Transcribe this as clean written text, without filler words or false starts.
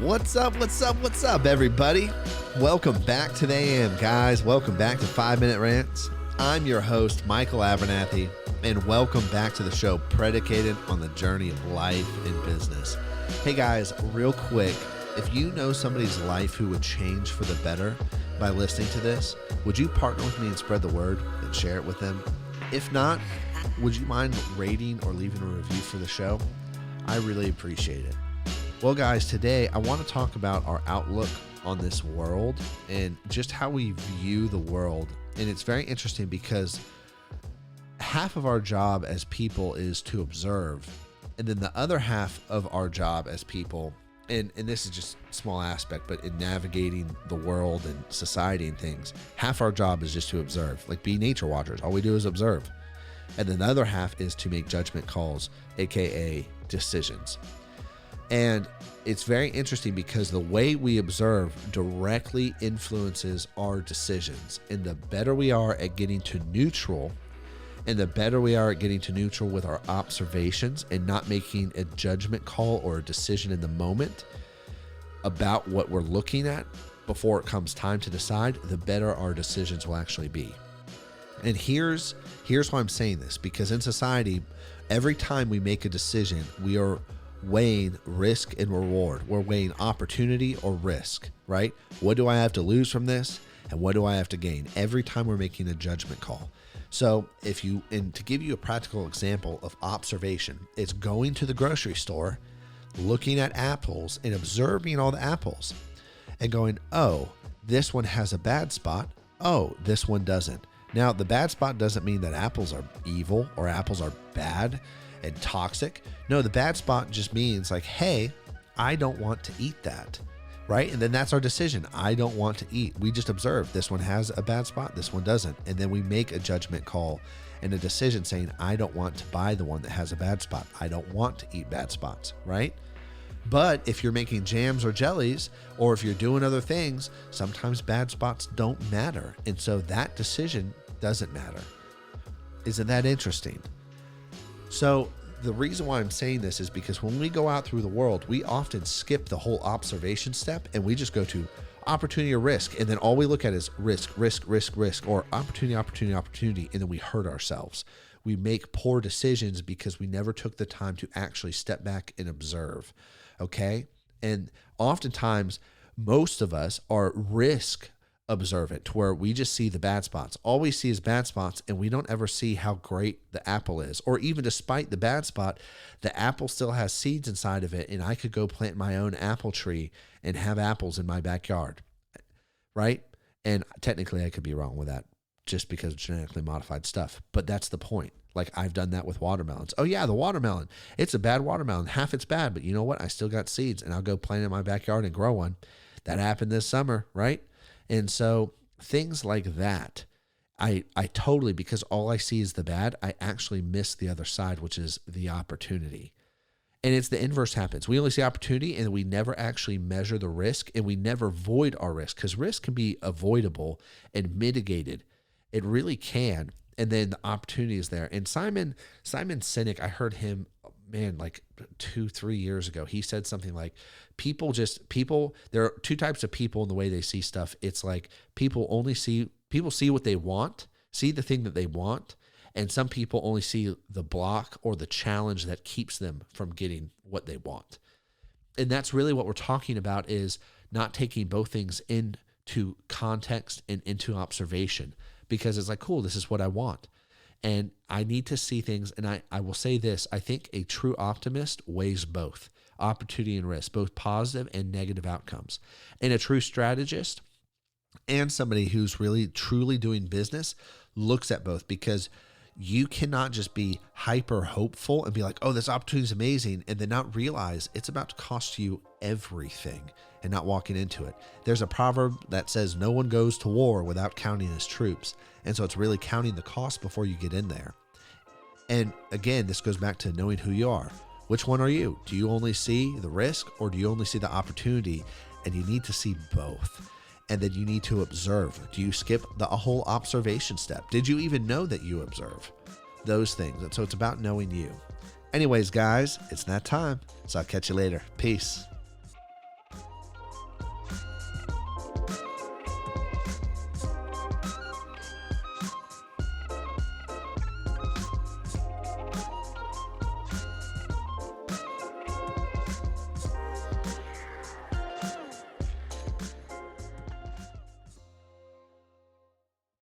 What's up, everybody? Welcome back to the AM, guys. Welcome back to 5 Minute Rants. I'm your host, Michael Abernathy, and welcome back to the show predicated on the journey of life and business. Hey, guys, real quick, if you know somebody's life who would change for the better by listening to this, would you partner with me and spread the word and share it with them? If not, would you mind rating or leaving a review for the show? I really appreciate it. Well, guys, today I want to talk about our outlook on this world and just how we view the world. And it's very interesting because half of our job as people is to observe. And then the other half of our job as people, and this is just a small aspect, but in navigating the world and society and things, half our job is just to observe, like be nature watchers. All we do is observe. And then the other half is to make judgment calls, AKA decisions. And it's very interesting because the way we observe directly influences our decisions. And the better we are at getting to neutral, and the better we are at getting to neutral with our observations and not making a judgment call or a decision in the moment about what we're looking at before it comes time to decide, the better our decisions will actually be. And here's why I'm saying this, because in society, every time we make a decision, we are weighing risk and reward. We're weighing opportunity or risk, right? What do I have to lose from this? And what do I have to gain? Every time we're making a judgment call. So and to give you a practical example of observation, it's going to the grocery store, looking at apples and observing all the apples and going, oh, this one has a bad spot. Oh, this one doesn't. Now, the bad spot doesn't mean that apples are evil or apples are bad and toxic. No, the bad spot just means like, hey, I don't want to eat that, right? And then that's our decision. I don't want to eat. We just observe this one has a bad spot, this one doesn't. And then we make a judgment call and a decision saying, I don't want to buy the one that has a bad spot. I don't want to eat bad spots, right? But if you're making jams or jellies, or if you're doing other things, sometimes bad spots don't matter. And so that decision doesn't matter. Isn't that interesting? So the reason why I'm saying this is because when we go out through the world, we often skip the whole observation step and we just go to opportunity or risk. And then all we look at is risk, or opportunity. And then we hurt ourselves. We make poor decisions because we never took the time to actually step back and observe. Okay. And oftentimes most of us are risk observant, to where we just see the bad spots. All we see is bad spots, and we don't ever see how great the apple is. Or even despite the bad spot, the apple still has seeds inside of it, and I could go plant my own apple tree and have apples in my backyard, right? And technically I could be wrong with that just because of genetically modified stuff, but that's the point. Like, I've done that with watermelons. Oh yeah, the watermelon, it's a bad watermelon. Half it's bad, but you know what? I still got seeds, and I'll go plant it in my backyard and grow one. That happened this summer, right? And so things like that, I totally, because all I see is the bad, I actually miss the other side, which is the opportunity. And it's the inverse happens. We only see opportunity, and we never actually measure the risk, and we never void our risk, because risk can be avoidable and mitigated. It really can. And then the opportunity is there. And Simon Sinek, I heard him, like 2-3 years ago, he said something like, there are two types of people in the way they see stuff. It's like people see what they want, see the thing that they want. And some people only see the block or the challenge that keeps them from getting what they want. And that's really what we're talking about, is not taking both things into context and into observation, because it's like, cool, this is what I want. And I need to see things, and I will say this, I think a true optimist weighs both, opportunity and risk, both positive and negative outcomes. And a true strategist and somebody who's really truly doing business looks at both, because you cannot just be hyper hopeful and be like, oh, this opportunity is amazing, and then not realize it's about to cost you everything and not walking into it. There's a proverb that says no one goes to war without counting his troops. And so it's really counting the cost before you get in there. And again, this goes back to knowing who you are. Which one are you? Do you only see the risk, or do you only see the opportunity? And you need to see both. And then you need to observe. Do you skip the whole observation step? Did you even know that you observe those things? And so it's about knowing you. Anyways, guys, it's that time. So I'll catch you later. Peace.